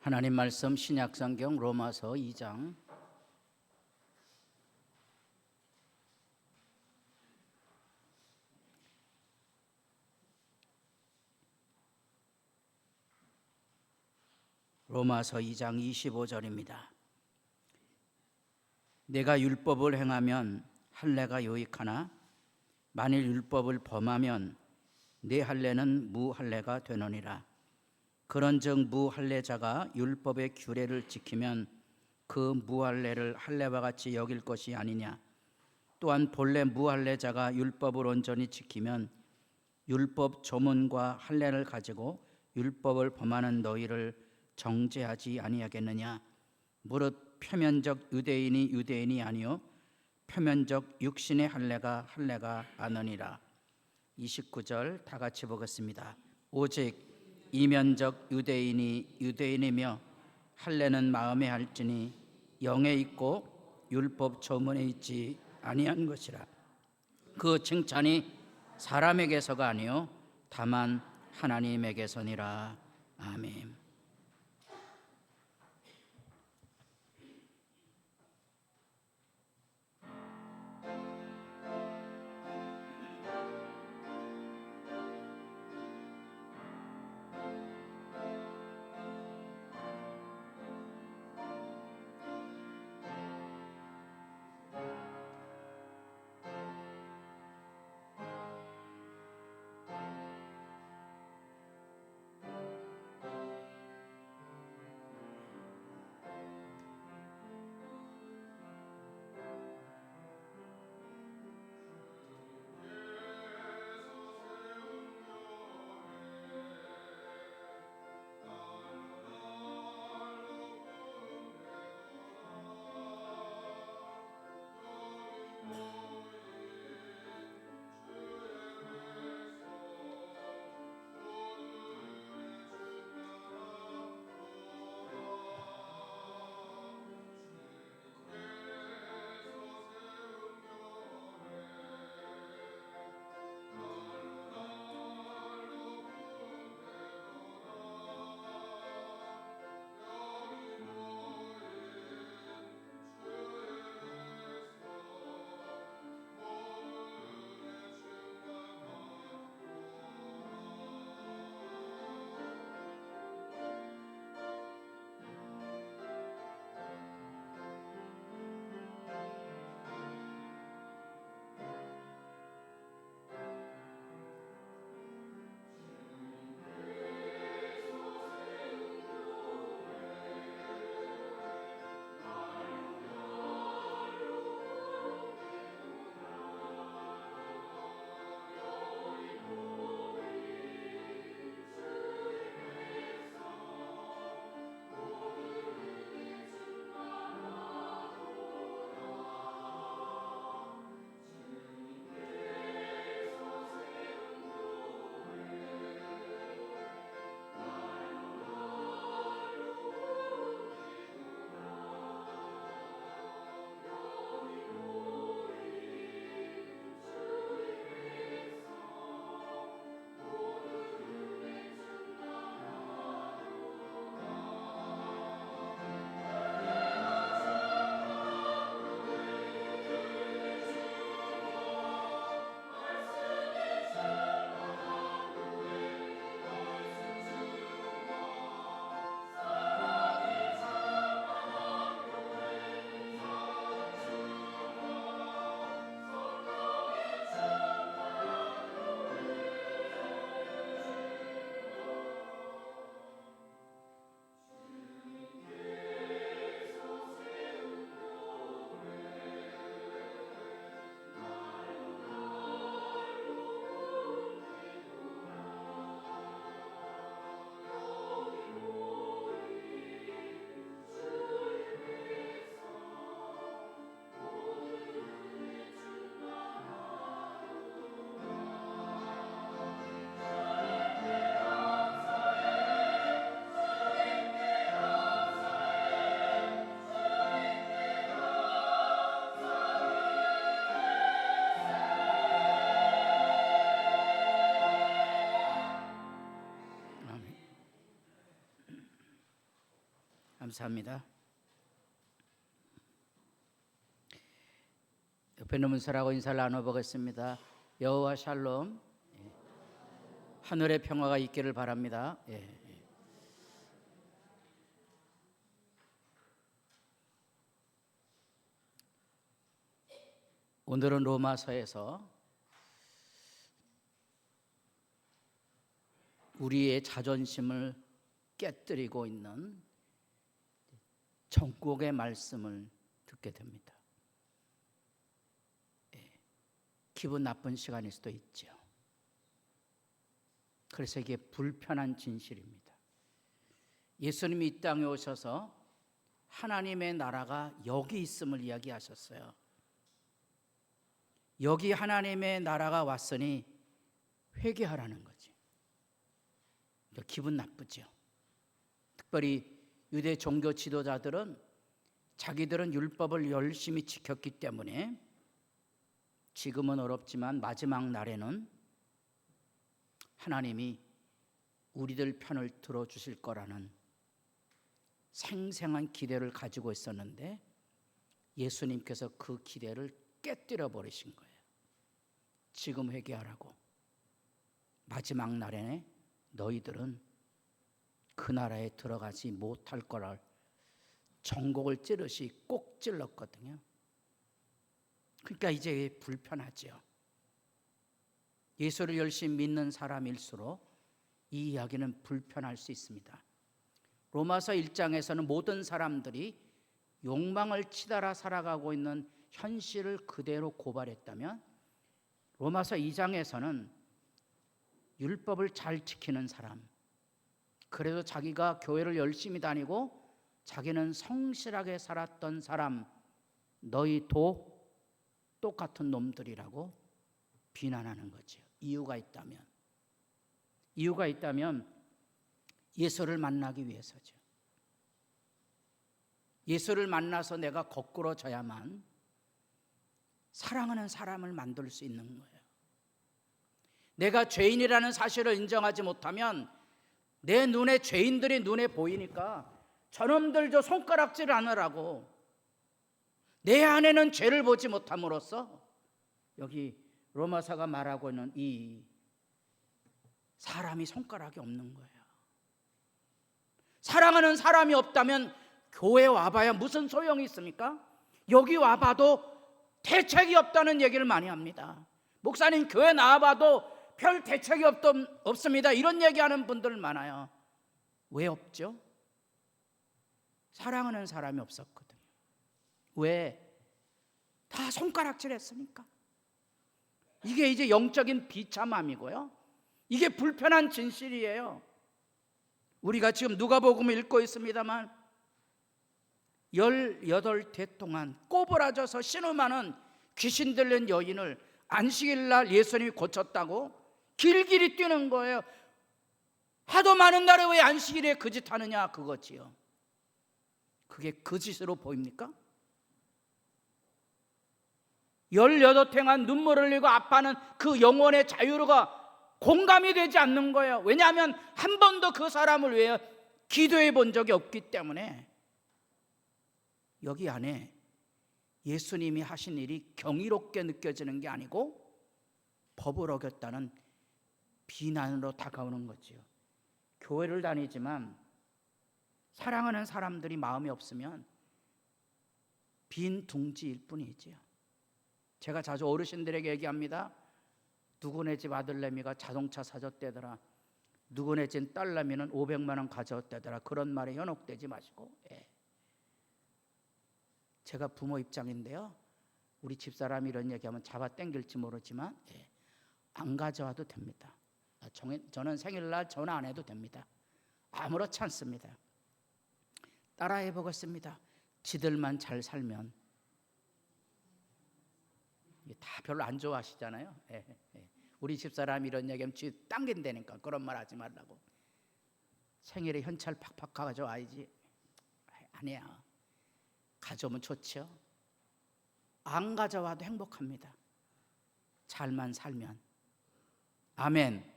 하나님 말씀 신약성경 로마서 2장 로마서 2장 25절입니다. 내가 율법을 행하면 할례가 유익하나 만일 율법을 범하면 내 할례는 무할례가 되느니라. 그런즉 무할례자가 율법의 규례를 지키면 그 무할례를 할례와 같이 여길 것이 아니냐. 또한 본래 무할례자가 율법을 온전히 지키면 율법 조문과 할례를 가지고 율법을 범하는 너희를 정죄하지 아니하겠느냐. 무릇 표면적 유대인이 유대인이 아니요 표면적 육신의 할례가 아느니라. 29절 다 같이 보겠습니다. 오직 이면적 유대인이 유대인이며 할례는 마음에 할지니 영에 있고 율법 조문에 있지 아니한 것이라. 그 칭찬이 사람에게서가 아니요 다만 하나님에게서니라. 아멘. 감사합니다. 옆에 있는 분들하고 인사를 나눠보겠습니다. 여호와 샬롬. 하늘의 평화가 있기를 바랍니다. 오늘은 로마서에서 우리의 자존심을 깨뜨리고 있는 전국의 말씀을 듣게 됩니다. 기분 나쁜 시간일 수도 있죠. 그래서 이게 불편한 진실입니다. 예수님이 이 땅에 오셔서 하나님의 나라가 여기 있음을 이야기하셨어요. 여기 하나님의 나라가 왔으니 회개하라는 거지. 기분 나쁘죠. 특별히 유대 종교 지도자들은 자기들은 율법을 열심히 지켰기 때문에 지금은 어렵지만 마지막 날에는 하나님이 우리들 편을 들어주실 거라는 생생한 기대를 가지고 있었는데 예수님께서 그 기대를 깨뜨려 버리신 거예요. 지금 회개하라고. 마지막 날에 너희들은 그 나라에 들어가지 못할 거라 전곡을 찌르시 꼭 찔렀거든요. 그러니까 이제 불편하죠. 예수를 열심히 믿는 사람일수록 이 이야기는 불편할 수 있습니다. 로마서 1장에서는 모든 사람들이 욕망을 치달아 살아가고 있는 현실을 그대로 고발했다면 로마서 2장에서는 율법을 잘 지키는 사람, 그래도 자기가 교회를 열심히 다니고 자기는 성실하게 살았던 사람, 너희도 똑같은 놈들이라고 비난하는 거죠. 이유가 있다면 예수를 만나기 위해서죠. 예수를 만나서 내가 거꾸로져야만 사랑하는 사람을 만들 수 있는 거예요. 내가 죄인이라는 사실을 인정하지 못하면 내 눈에 죄인들이 눈에 보이니까 저놈들 저 손가락질 하느라고 내 안에는 죄를 보지 못함으로써 여기 로마서가 말하고 있는 이 사람이 손가락이 없는 거예요. 사랑하는 사람이 없다면 교회 와봐야 무슨 소용이 있습니까? 여기 와봐도 대책이 없다는 얘기를 많이 합니다. 목사님 교회 나와봐도 별 대책이 없습니다. 이런 얘기하는 분들 많아요. 왜 없죠? 사랑하는 사람이 없었거든요. 왜? 다 손가락질 했으니까. 이게 이제 영적인 비참함이고요. 이게 불편한 진실이에요. 우리가 지금 누가복음을 읽고 있습니다만 18대 동안 꼬부라져서 신음하는 귀신 들린 여인을 안식일날 예수님이 고쳤다고 길길이 뛰는 거예요. 하도 많은 날에 왜 안식일에 그 짓 하느냐 그거지요. 그게 그 짓으로 보입니까? 18탱한 눈물을 흘리고 아파하는 그 영혼의 자유로가 공감이 되지 않는 거예요. 왜냐하면 한 번도 그 사람을 위해 기도해 본 적이 없기 때문에. 여기 안에 예수님이 하신 일이 경이롭게 느껴지는 게 아니고 법을 어겼다는 비난으로 다가오는 거지요. 교회를 다니지만 사랑하는 사람들이 마음이 없으면 빈 둥지일 뿐이지요. 제가 자주 어르신들에게 얘기합니다. 누구네 집 아들내미가 자동차 사줬대더라. 누구네 집 딸내미는 500만 원 가져왔대더라. 그런 말에 현혹되지 마시고. 제가 부모 입장인데요. 우리 집사람이 이런 얘기하면 잡아 당길지 모르지만 안 가져와도 됩니다. 저는 생일날 전화 안 해도 됩니다. 아무렇지 않습니다. 따라해 보겠습니다. 지들만 잘 살면. 다 별로 안 좋아하시잖아요. 우리 집사람이 이런 얘기하면 지 당긴다니까. 그런 말 하지 말라고. 생일에 현찰 팍팍 가져와야지. 아니야. 가져오면 좋죠. 안 가져와도 행복합니다. 잘만 살면. 아멘.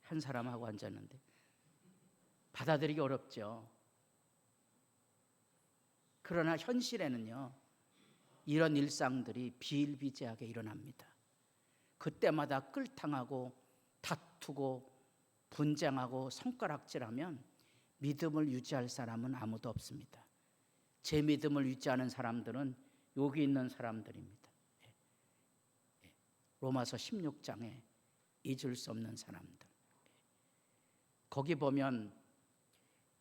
한 사람하고 앉았는데 받아들이기 어렵죠. 그러나 현실에는요, 이런 일상들이 비일비재하게 일어납니다. 그때마다 끌탕하고 다투고 분쟁하고 손가락질하면 믿음을 유지할 사람은 아무도 없습니다. 제 믿음을 유지하는 사람들은 여기 있는 사람들입니다. 로마서 16장에 잊을 수 없는 사람들. 거기 보면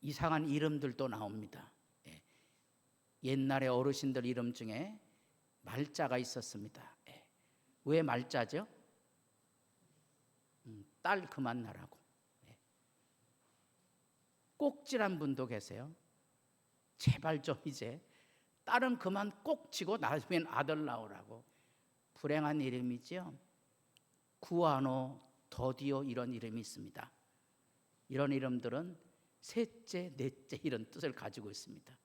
이상한 이름들도 나옵니다. 옛날에 어르신들 이름 중에 말자가 있었습니다. 왜 말자죠? 딸 그만 나라고. 꼭지란 분도 계세요. 제발 좀 이제 딸은 그만 꼭지고 나중엔 아들 낳으라고. 불행한 이름이지요. 구아노, 더디오 이런 이름이 있습니다. 이런 이름들은 셋째, 넷째 이런 뜻을 가지고 있습니다.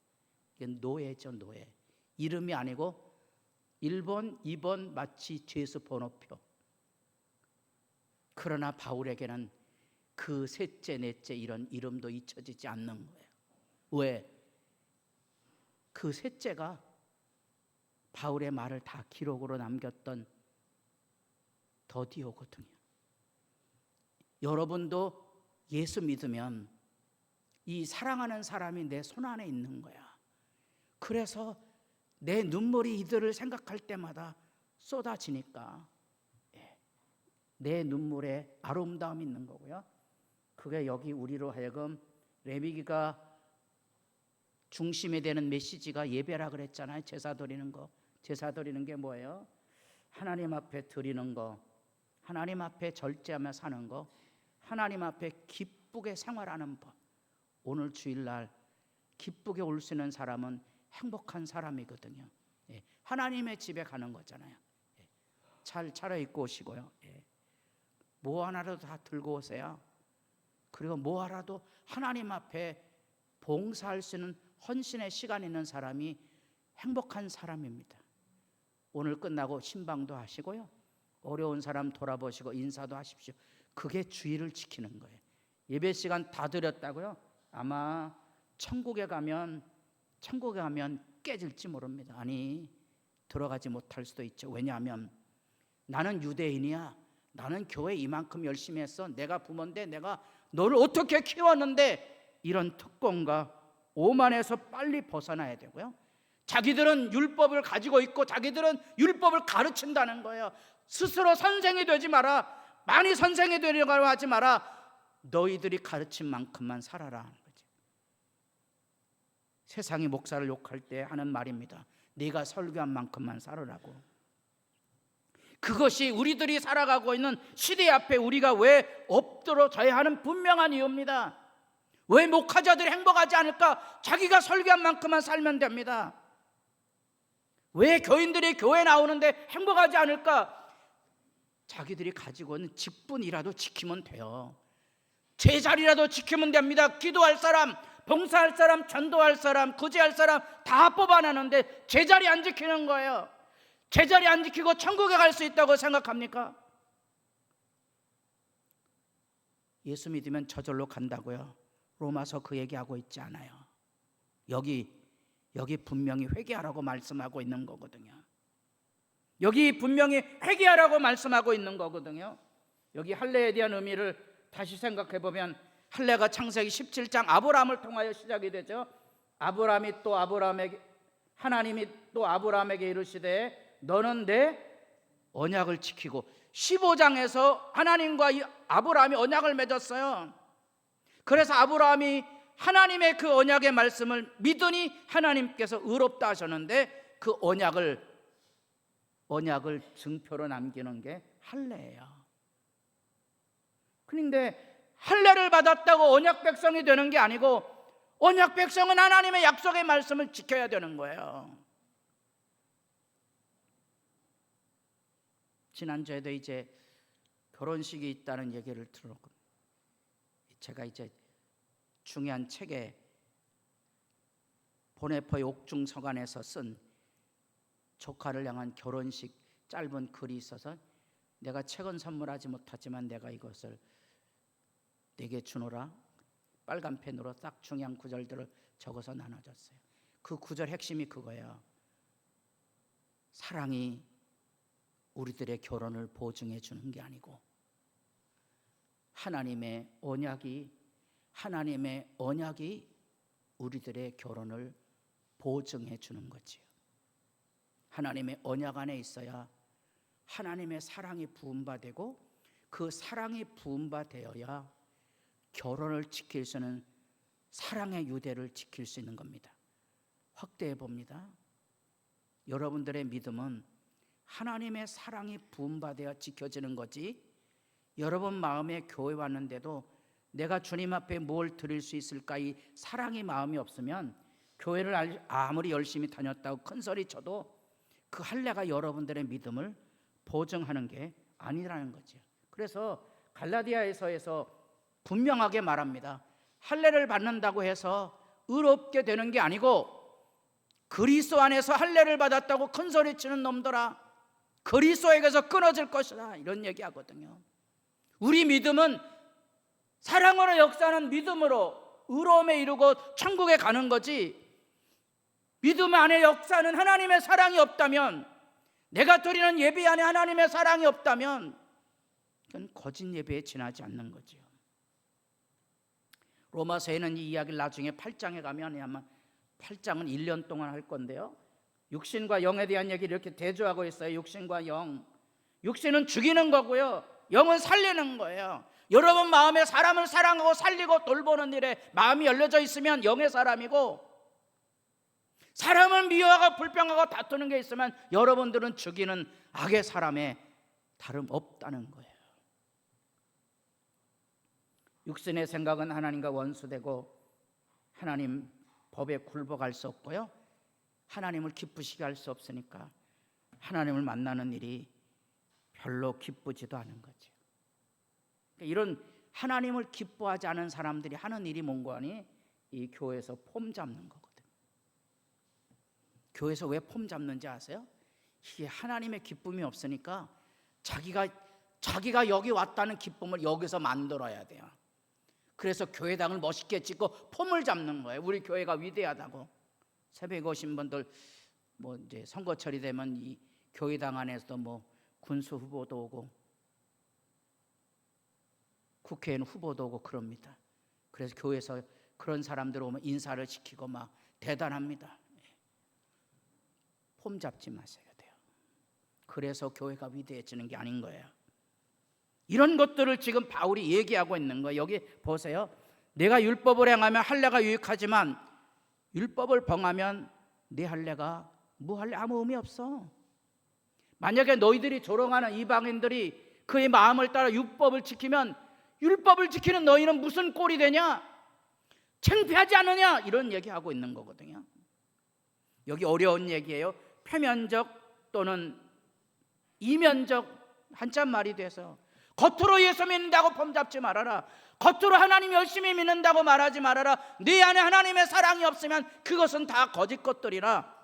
이건 노예죠, 노예. 이름이 아니고 1번, 2번 마치 죄수 번호표. 그러나 바울에게는 그 셋째, 넷째 이런 이름도 잊혀지지 않는 거예요. 왜? 그 셋째가 바울의 말을 다 기록으로 남겼던 더디오거든요. 여러분도 예수 믿으면 이 사랑하는 사람이 내 손 안에 있는 거야. 그래서 내 눈물이 이들을 생각할 때마다 쏟아지니까 내 눈물에 아름다움이 있는 거고요. 그게 여기 우리로 하여금 레위기가 중심이 되는 메시지가 예배라 그랬잖아요. 제사 드리는 거. 제사 드리는 게 뭐예요? 하나님 앞에 드리는 거, 하나님 앞에 절제하며 사는 거, 하나님 앞에 기쁘게 생활하는 법. 오늘 주일날 기쁘게 올 수 있는 사람은 행복한 사람이거든요. 하나님의 집에 가는 거잖아요. 잘 차려입고 오시고요. 뭐 하나라도 다 들고 오세요. 그리고 뭐 하나도 하나님 앞에 봉사할 수 있는 헌신의 시간이 있는 사람이 행복한 사람입니다. 오늘 끝나고 신방도 하시고요. 어려운 사람 돌아보시고 인사도 하십시오. 그게 주의를 지키는 거예요. 예배 시간 다 드렸다고요? 아마 천국에 가면 깨질지 모릅니다. 아니, 들어가지 못할 수도 있죠. 왜냐하면 나는 유대인이야. 나는 교회 이만큼 열심히 했어. 내가 부모인데 내가 너를 어떻게 키웠는데, 이런 특권과 오만에서 빨리 벗어나야 되고요. 자기들은 율법을 가지고 있고 자기들은 율법을 가르친다는 거예요. 스스로 선생이 되지 마라. 많이 선생이 되려고 하지 마라. 너희들이 가르친 만큼만 살아라 하는 거지. 세상이 목사를 욕할 때 하는 말입니다. 네가 설교한 만큼만 살으라고. 그것이 우리들이 살아가고 있는 시대 앞에 우리가 왜 엎드러져야 하는 분명한 이유입니다. 왜 목회자들이 행복하지 않을까? 자기가 설교한 만큼만 살면 됩니다. 왜 교인들이 교회 나오는데 행복하지 않을까? 자기들이 가지고 있는 직분이라도 지키면 돼요. 제자리라도 지키면 됩니다. 기도할 사람, 봉사할 사람, 전도할 사람, 구제할 사람 다 뽑아내는데 제자리 안 지키는 거예요. 제자리 안 지키고 천국에 갈 수 있다고 생각합니까? 예수 믿으면 저절로 간다고요? 로마서 그 얘기하고 있지 않아요. 여기 분명히 회개하라고 말씀하고 있는 거거든요. 여기 분명히 회개하라고 말씀하고 있는 거거든요. 여기 할례에 대한 의미를 다시 생각해 보면 할례가 창세기 17장 아브라함을 통하여 시작이 되죠. 하나님이 또 아브라함에게 이르시되 너는 내 언약을 지키고, 15장에서 하나님과 아브라함이 언약을 맺었어요. 그래서 아브라함이 하나님의 그 언약의 말씀을 믿으니 하나님께서 의롭다 하셨는데, 그 언약을 증표로 남기는 게 할례예요. 그런데 할례를 받았다고 언약 백성이 되는 게 아니고, 언약 백성은 하나님의 약속의 말씀을 지켜야 되는 거예요. 지난주에도 이제 결혼식이 있다는 얘기를 들었고, 제가 이제 중요한 책에 보네포의 옥중서관에서 쓴 조카를 향한 결혼식 짧은 글이 있어서, 내가 책은 선물하지 못하지만 내가 이것을 내게 주노라. 빨간 펜으로 딱 중요한 구절들을 적어서 나눠줬어요. 그 구절 핵심이 그거예요. 사랑이 우리들의 결혼을 보증해 주는 게 아니고 하나님의 언약이 우리들의 결혼을 보증해 주는 거지요. 하나님의 언약 안에 있어야 하나님의 사랑이 부음받고 그 사랑이 부음받아야 결혼을 지킬 수 있는 사랑의 유대를 지킬 수 있는 겁니다. 확대해 봅니다. 여러분들의 믿음은 하나님의 사랑이 부음받아야 지켜지는 거지, 여러분 마음에 교회 왔는데도 내가 주님 앞에 뭘 드릴 수 있을까 이 사랑이 마음이 없으면 교회를 아무리 열심히 다녔다고 큰 소리 쳐도 그 할례가 여러분들의 믿음을 보증하는 게 아니라는 거죠. 그래서 갈라디아에서에서 분명하게 말합니다. 할례를 받는다고 해서 의롭게 되는 게 아니고 그리스도 안에서 할례를 받았다고 큰 소리 치는 놈들아 그리스도에게서 끊어질 것이다, 이런 얘기하거든요. 우리 믿음은 사랑으로 역사하는 믿음으로 의로움에 이르고 천국에 가는 거지, 믿음 안에 역사하는 하나님의 사랑이 없다면, 내가 드리는 예배 안에 하나님의 사랑이 없다면 그건 거짓 예배에 지나지 않는 거죠. 로마서에는 이 이야기를 나중에 8장에 가면, 아마 8장은 1년 동안 할 건데요, 육신과 영에 대한 얘기를 이렇게 대조하고 있어요. 육신과 영, 육신은 죽이는 거고요, 영은 살리는 거예요. 여러분 마음에 사람을 사랑하고 살리고 돌보는 일에 마음이 열려져 있으면 영의 사람이고, 사람을 미워하고 불평하고 다투는 게 있으면 여러분들은 죽이는 악의 사람에 다름없다는 거예요. 육신의 생각은 하나님과 원수되고 하나님 법에 굴복할 수 없고요, 하나님을 기쁘시게 할 수 없으니까 하나님을 만나는 일이 별로 기쁘지도 않은 거죠. 이런 하나님을 기뻐하지 않은 사람들이 하는 일이 뭔고 하니 이 교회에서 폼 잡는 거거든요. 교회에서 왜 폼 잡는지 아세요? 이게 하나님의 기쁨이 없으니까 자기가 여기 왔다는 기쁨을 여기서 만들어야 돼요. 그래서 교회당을 멋있게 찍고 폼을 잡는 거예요. 우리 교회가 위대하다고. 새벽에 오신 분들 뭐 이제 선거철이 되면 이 교회당 안에서도 뭐 군수 후보도 오고 국회의원 후보도 오고 그럽니다. 그래서 교회에서 그런 사람들 오면 인사를 시키고 막 대단합니다. 폼 잡지 마셔야 돼요. 그래서 교회가 위대해지는 게 아닌 거예요. 이런 것들을 지금 바울이 얘기하고 있는 거예요. 여기 보세요. 내가 율법을 행하면 할례가 유익하지만 율법을 범하면 네 할례가 무할례, 아무 의미 없어. 만약에 너희들이 조롱하는 이방인들이 그의 마음을 따라 율법을 지키면 율법을 지키는 너희는 무슨 꼴이 되냐? 창피하지 않느냐? 이런 얘기하고 있는 거거든요. 여기 어려운 얘기예요. 표면적 또는 이면적 한자말이 돼서 겉으로 예수 믿는다고 폼 잡지 말아라. 겉으로 하나님 열심히 믿는다고 말하지 말아라. 네 안에 하나님의 사랑이 없으면 그것은 다 거짓 것들이라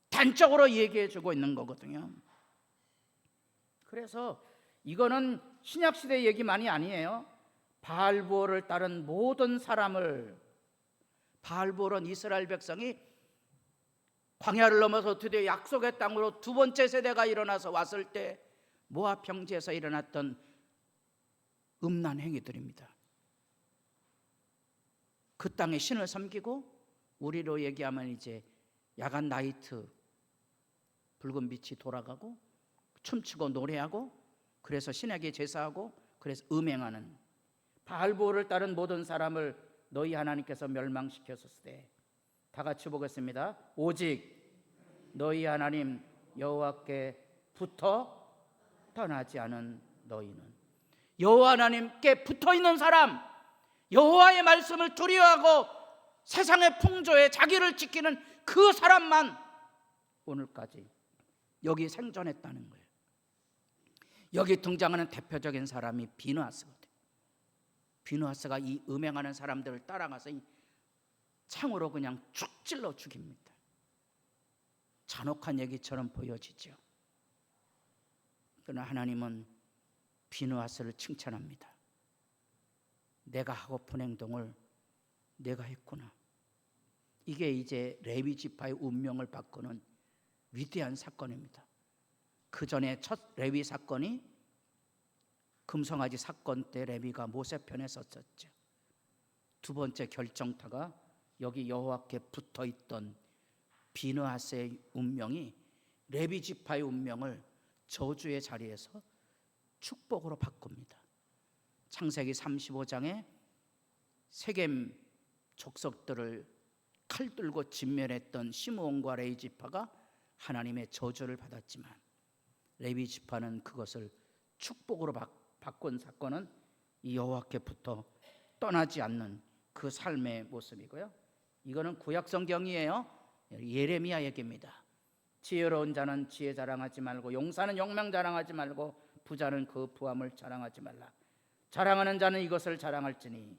단적으로 얘기해 주고 있는 거거든요. 그래서 이거는 신약시대 얘기만이 아니에요. 바알보를 따른 모든 사람을, 바알보는 이스라엘 백성이 광야를 넘어서 드디어 약속의 땅으로 두 번째 세대가 일어나서 왔을 때 모압 평지에서 일어났던 음란 행위들입니다. 그 땅의 신을 섬기고, 우리로 얘기하면 이제 야간 나이트, 붉은 빛이 돌아가고 춤추고 노래하고, 그래서 신에게 제사하고, 그래서 음행하는 바알보를 따른 모든 사람을 너희 하나님께서 멸망시켰을 때, 다 같이 보겠습니다. 오직 너희 하나님 여호와께부터 떠나지 않은 너희는, 여호와 하나님께 붙어있는 사람, 여호와의 말씀을 두려워하고 세상의 풍조에 자기를 지키는 그 사람만 오늘까지 여기 생존했다는 거예요. 여기 등장하는 대표적인 사람이 비느하스거든요. 비느하스가 이 음행하는 사람들을 따라가서 창으로 그냥 쭉 찔러 죽입니다. 잔혹한 얘기처럼 보여지죠. 그러나 하나님은 비느하스를 칭찬합니다. 내가 하고픈 행동을 내가 했구나. 이게 이제 레위 지파의 운명을 바꾸는 위대한 사건입니다. 그 전에 첫 레위 사건이 금송아지 사건 때 레위가 모세 편에 섰었죠. 두 번째 결정타가 여기 여호와께 붙어있던 비느하스의 운명이 레위 지파의 운명을 저주의 자리에서 축복으로 바꿉니다. 창세기 35장에 세겜 족속들을 칼 들고 진멸했던 시므온과 레위 지파가 하나님의 저주를 받았지만 레위 지파는 그것을 축복으로 바꾼 사건은 이 여호와께부터 떠나지 않는 그 삶의 모습이고요. 이거는 구약 성경이에요. 예레미야 얘기입니다. 지혜로운 자는 지혜 자랑하지 말고 용사는 용명 자랑하지 말고 부자는 그 부함을 자랑하지 말라. 자랑하는 자는 이것을 자랑할지니.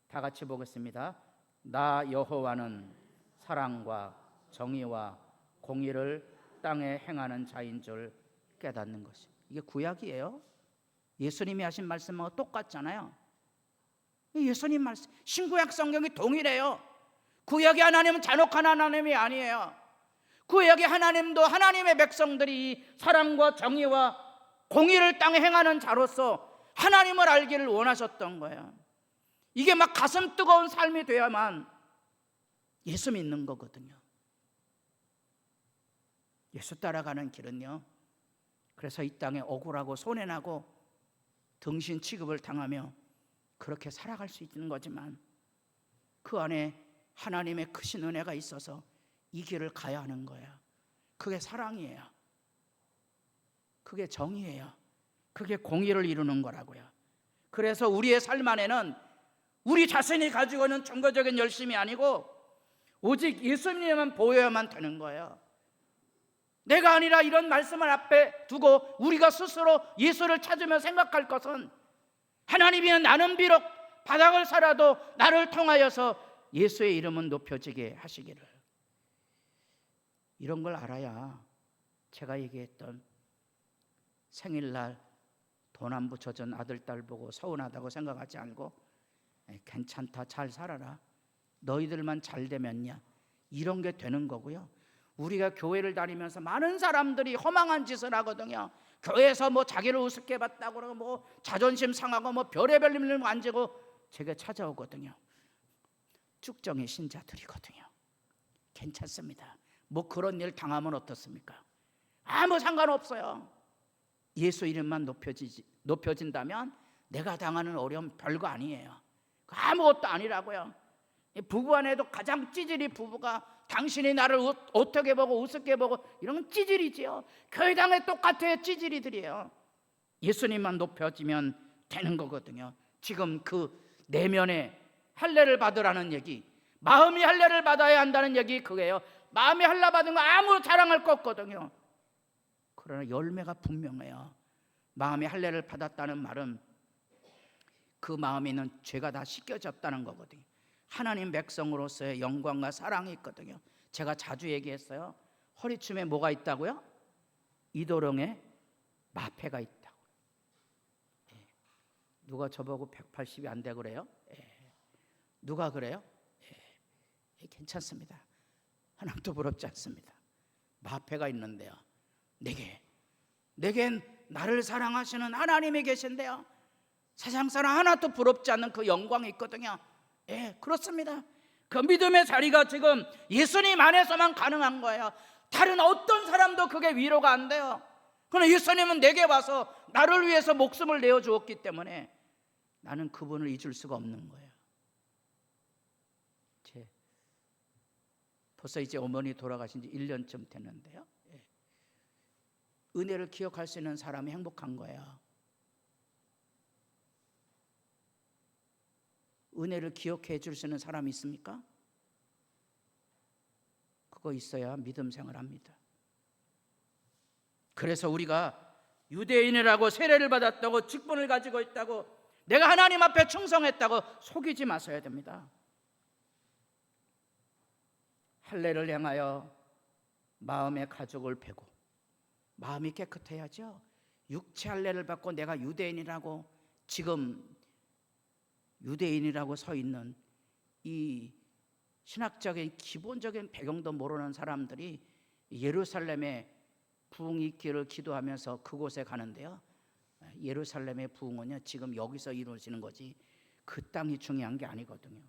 다 같이 보겠습니다. 나 여호와는 사랑과 정의와 공의를 땅에 행하는 자인 줄 깨닫는 것이. 이게 구약이에요. 예수님이 하신 말씀하고 똑같잖아요. 예수님 말씀, 신구약 성경이 동일해요. 구약의 하나님은 잔혹한 하나님이 아니에요. 구약의 하나님도 하나님의 백성들이 사랑과 정의와 공의를 땅에 행하는 자로서 하나님을 알기를 원하셨던 거예요. 이게 막 가슴 뜨거운 삶이 돼야만 예수 믿는 거거든요. 예수 따라가는 길은요, 그래서 이 땅에 억울하고 손해나고 등신 취급을 당하며 그렇게 살아갈 수 있는 거지만 그 안에 하나님의 크신 은혜가 있어서 이 길을 가야 하는 거예요. 그게 사랑이에요. 그게 정의예요. 그게 공의를 이루는 거라고요. 그래서 우리의 삶 안에는 우리 자신이 가지고 있는 정거적인 열심이 아니고 오직 예수님만 보여야만 되는 거예요. 내가 아니라 이런 말씀을 앞에 두고 우리가 스스로 예수를 찾으며 생각할 것은 하나님이 나는 비록 바닥을 살아도 나를 통하여서 예수의 이름은 높여지게 하시기를. 이런 걸 알아야 제가 얘기했던 생일날 돈 안 붙여준 아들 딸 보고 서운하다고 생각하지 않고 괜찮다, 잘 살아라, 너희들만 잘 되면야, 이런 게 되는 거고요. 우리가 교회를 다니면서 많은 사람들이 허망한 짓을 하거든요. 교회에서 뭐 자기를 우습게 봤다고 그러고 뭐 자존심 상하고 뭐 별의별 일을 만지고 제게 찾아오거든요. 쭉정의 신자들이거든요. 괜찮습니다. 뭐 그런 일 당하면 어떻습니까? 아무 상관없어요. 예수 이름만 높여진다면 내가 당하는 어려움 별거 아니에요. 아무것도 아니라고요. 부부 안에도 가장 찌질이 부부가 당신이 나를 어떻게 보고 우습게 보고 이런 건 찌질이지요. 교회당에 똑같아요. 찌질이들이에요. 예수님만 높여지면 되는 거거든요. 지금 그 내면에 할례를 받으라는 얘기, 마음이 할례를 받아야 한다는 얘기, 그게요. 마음이 할례 받은 거 아무 자랑할 거 없거든요. 그러나 열매가 분명해요. 마음이 할례를 받았다는 말은 그 마음에는 죄가 다 씻겨졌다는 거거든요. 하나님 백성으로서의 영광과 사랑이 있거든요. 제가 자주 얘기했어요. 허리춤에 뭐가 있다고요? 이도령에 마패가 있다고. 누가 저보고 180이 안 돼 그래요? 누가 그래요? 괜찮습니다. 하나도 부럽지 않습니다. 마패가 있는데요. 내겐 나를 사랑하시는 하나님이 계신데요. 세상 사람 하나도 부럽지 않는 그 영광이 있거든요. 그렇습니다. 그 믿음의 자리가 지금 예수님 안에서만 가능한 거예요. 다른 어떤 사람도 그게 위로가 안 돼요. 그러나 예수님은 내게 와서 나를 위해서 목숨을 내어주었기 때문에 나는 그분을 잊을 수가 없는 거예요. 벌써 이제 어머니 돌아가신 지 1년쯤 됐는데요. 은혜를 기억할 수 있는 사람이 행복한 거예요. 은혜를 기억해 줄 수 있는 사람이 있습니까? 그거 있어야 믿음 생활합니다. 그래서 우리가 유대인이라고 세례를 받았다고 직분을 가지고 있다고 내가 하나님 앞에 충성했다고 속이지 마셔야 됩니다. 할례를 행하여 마음의 가죽을 베고 마음이 깨끗해야죠. 육체 할례를 받고 내가 유대인이라고 지금 유대인이라고 서 있는 이 신학적인 기본적인 배경도 모르는 사람들이 예루살렘의 부흥이 있기를 기도하면서 그곳에 가는데요, 예루살렘의 부흥은요 지금 여기서 이루어지는 거지 그 땅이 중요한 게 아니거든요.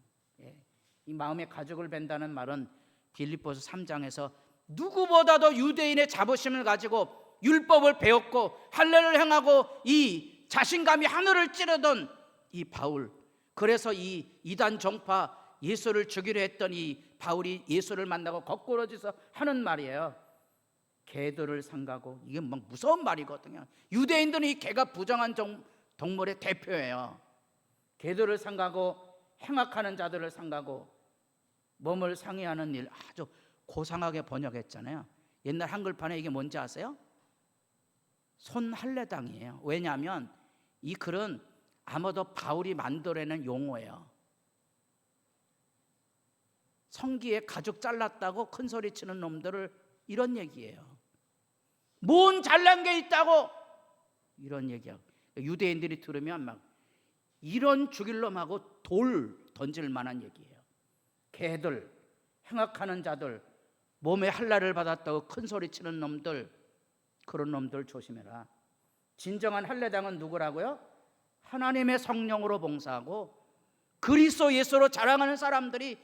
이 마음의 가죽을 벤다는 말은 빌립보서 3장에서 누구보다도 유대인의 자부심을 가지고 율법을 배웠고 할례를 행하고 이 자신감이 하늘을 찌르던 이 바울, 그래서 이 이단 종파 예수를 죽이려 했던 이 바울이 예수를 만나고 거꾸로져서 하는 말이에요. 개들을 삼가고, 이게 막 무서운 말이거든요. 유대인들은 이 개가 부정한 동물의 대표예요. 개들을 삼가고 행악하는 자들을 삼가고 몸을 상해하는 일, 아주 고상하게 번역했잖아요. 옛날 한글판에 이게 뭔지 아세요? 손할례당이에요. 왜냐하면 이 글은 아마도 바울이 만들어낸 용어예요. 성기에 가죽 잘랐다고 큰 소리 치는 놈들을 이런 얘기예요. 뭔 잘난 게 있다고 이런 얘기하고, 유대인들이 들으면 막 이런 죽일 놈하고 돌 던질 만한 얘기예요. 개들, 행악하는 자들, 몸에 할례를 받았다고 큰 소리 치는 놈들, 그런 놈들 조심해라. 진정한 할례당은 누구라고요? 하나님의 성령으로 봉사하고 그리스도 예수로 자랑하는 사람들이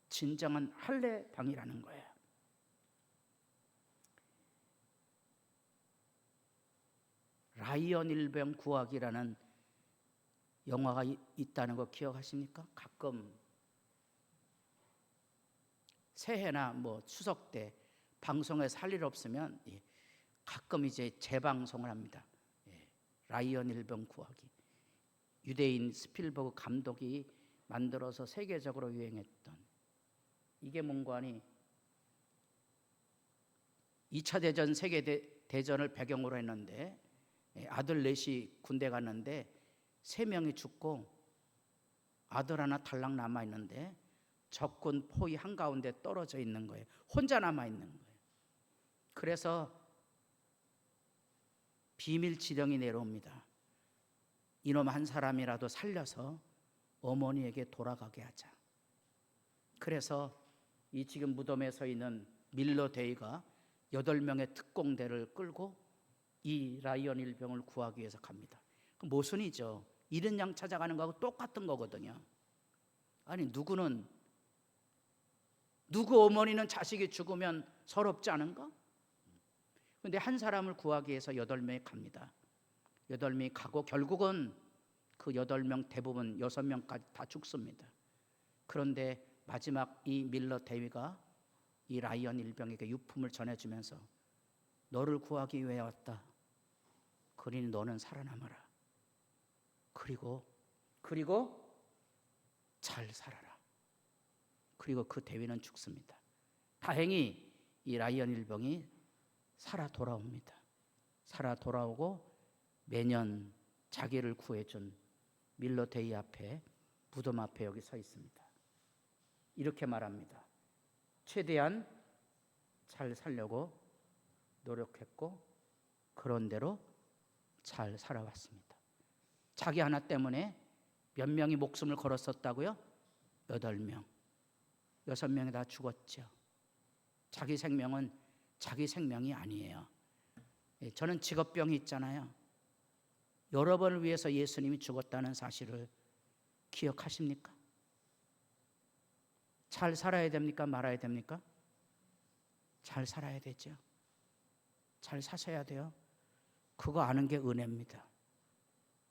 진정한 할례당이라는 거예요. 라이언 일병 구하기라는 영화가 있다는 거 기억하십니까? 가끔 새해나 뭐 추석 때 방송에서 할 일 없으면 가끔 이제 재방송을 합니다. 라이언 일병 구하기. 유대인 스필버그 감독이 만들어서 세계적으로 유행했던, 이게 뭔가 하니 2차 대전 세계대전을 배경으로 했는데 아들 넷이 군대 갔는데 3명이 죽고 아들 하나 달랑 남아있는데 적군 포위 한가운데 떨어져 있는 거예요. 혼자 남아있는 거예요. 그래서 비밀 지령이 내려옵니다. 이놈 한 사람이라도 살려서 어머니에게 돌아가게 하자. 그래서 이 지금 무덤에 서 있는 밀러 데이가 8명의 특공대를 끌고 이 라이언 일병을 구하기 위해서 갑니다. 그 모순이죠. 이른 양 찾아가는 거하고 똑같은 거거든요. 아니 누구 어머니는 자식이 죽으면 서럽지 않은가? 그런데 한 사람을 구하기 위해서 8명이 갑니다. 8명이 가고 결국은 그 8명 대부분 6명까지 다 죽습니다. 그런데 마지막 이 밀러 대위가 이 라이언 일병에게 유품을 전해주면서 너를 구하기 위해 왔다. 그러니 너는 살아남아라. 그리고 잘 살아라. 그리고 그 대위는 죽습니다. 다행히 이 라이언 일병이 살아 돌아옵니다. 살아 돌아오고 매년 자기를 구해준 밀러 데이 앞에 무덤 앞에 여기 서 있습니다. 이렇게 말합니다. 최대한 잘 살려고 노력했고 그런 대로 잘 살아왔습니다. 자기 하나 때문에 몇 명이 목숨을 걸었었다고요? 8명. 6명이 다 죽었죠. 자기 생명은 자기 생명이 아니에요. 저는 직업병이 있잖아요. 여러분을 위해서 예수님이 죽었다는 사실을 기억하십니까? 잘 살아야 됩니까? 말아야 됩니까? 잘 살아야 되죠. 잘 사셔야 돼요. 그거 아는 게 은혜입니다.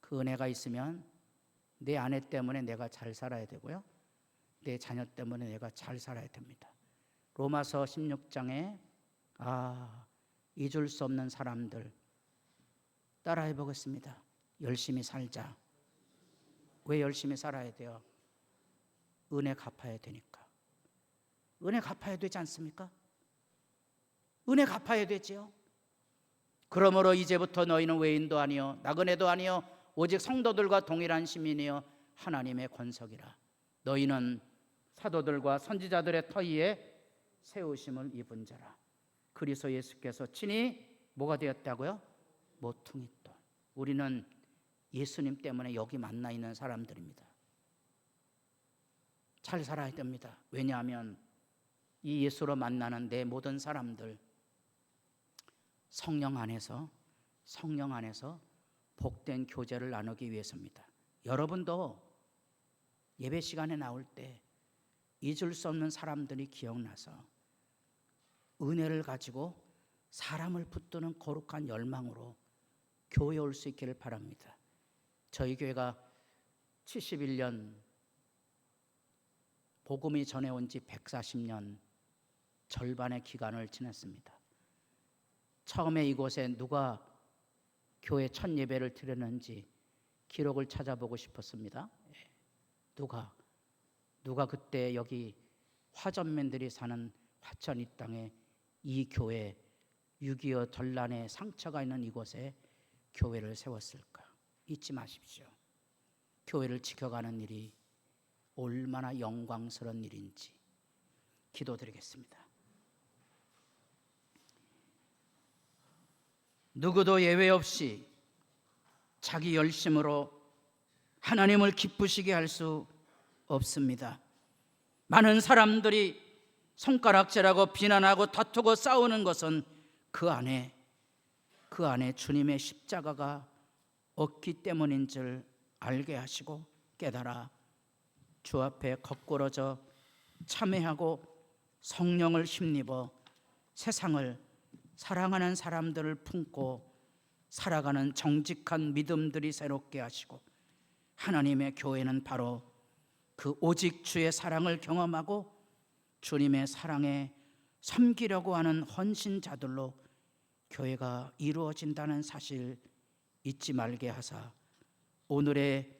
그 은혜가 있으면 내 아내 때문에 내가 잘 살아야 되고요. 내 자녀 때문에 내가 잘 살아야 됩니다. 로마서 16장에 잊을 수 없는 사람들 따라해 보겠습니다. 열심히 살자. 왜 열심히 살아야 돼요? 은혜 갚아야 되니까. 은혜 갚아야 되지 않습니까? 은혜 갚아야 되지요. 그러므로 이제부터 너희는 외인도 아니요 나그네도 아니요 오직 성도들과 동일한 시민이요 하나님의 권속이라. 너희는 사도들과 선지자들의 터위에 세우심을 입은 자라. 그리스도 예수께서 친히 뭐가 되었다고요? 모퉁이돌. 우리는 예수님 때문에 여기 만나 있는 사람들입니다. 잘 살아야 됩니다. 왜냐하면 이 예수로 만나는 내 모든 사람들 성령 안에서 복된 교제를 나누기 위해서입니다. 여러분도 예배 시간에 나올 때 잊을 수 없는 사람들이 기억나서 은혜를 가지고 사람을 붙드는 거룩한 열망으로 교회에 올 수 있기를 바랍니다. 저희 교회가 71년 복음이 전해온 지 140년 절반의 기간을 지냈습니다. 처음에 이곳에 누가 교회 첫 예배를 드렸는지 기록을 찾아보고 싶었습니다. 누가 그때 여기 화전맨들이 사는 화천 이 땅에 이 교회 6.25 전란의 상처가 있는 이곳에 교회를 세웠을까? 잊지 마십시오. 교회를 지켜가는 일이 얼마나 영광스러운 일인지 기도드리겠습니다. 누구도 예외 없이 자기 열심으로 하나님을 기쁘시게 할 수 없습니다. 많은 사람들이 손가락질하고 비난하고 다투고 싸우는 것은 그 안에 주님의 십자가가 없기 때문인 줄 알게 하시고 깨달아 주 앞에 거꾸러져 참회하고 성령을 힘입어 세상을 사랑하는 사람들을 품고 살아가는 정직한 믿음들이 새롭게 하시고, 하나님의 교회는 바로 그 오직 주의 사랑을 경험하고 주님의 사랑에 섬기려고 하는 헌신자들로 교회가 이루어진다는 사실 잊지 말게 하사, 오늘의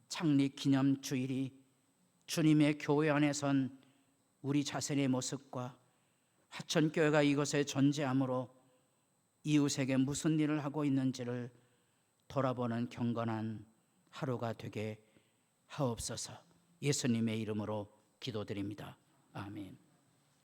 창립 기념 주일이 주님의 교회 안에 선 우리 자신의 모습과 화천교회가 이곳에 존재함으로 이웃에게 무슨 일을 하고 있는지를 돌아보는 경건한 하루가 되게 하옵소서. 예수님의 이름으로 기도드립니다. 아멘.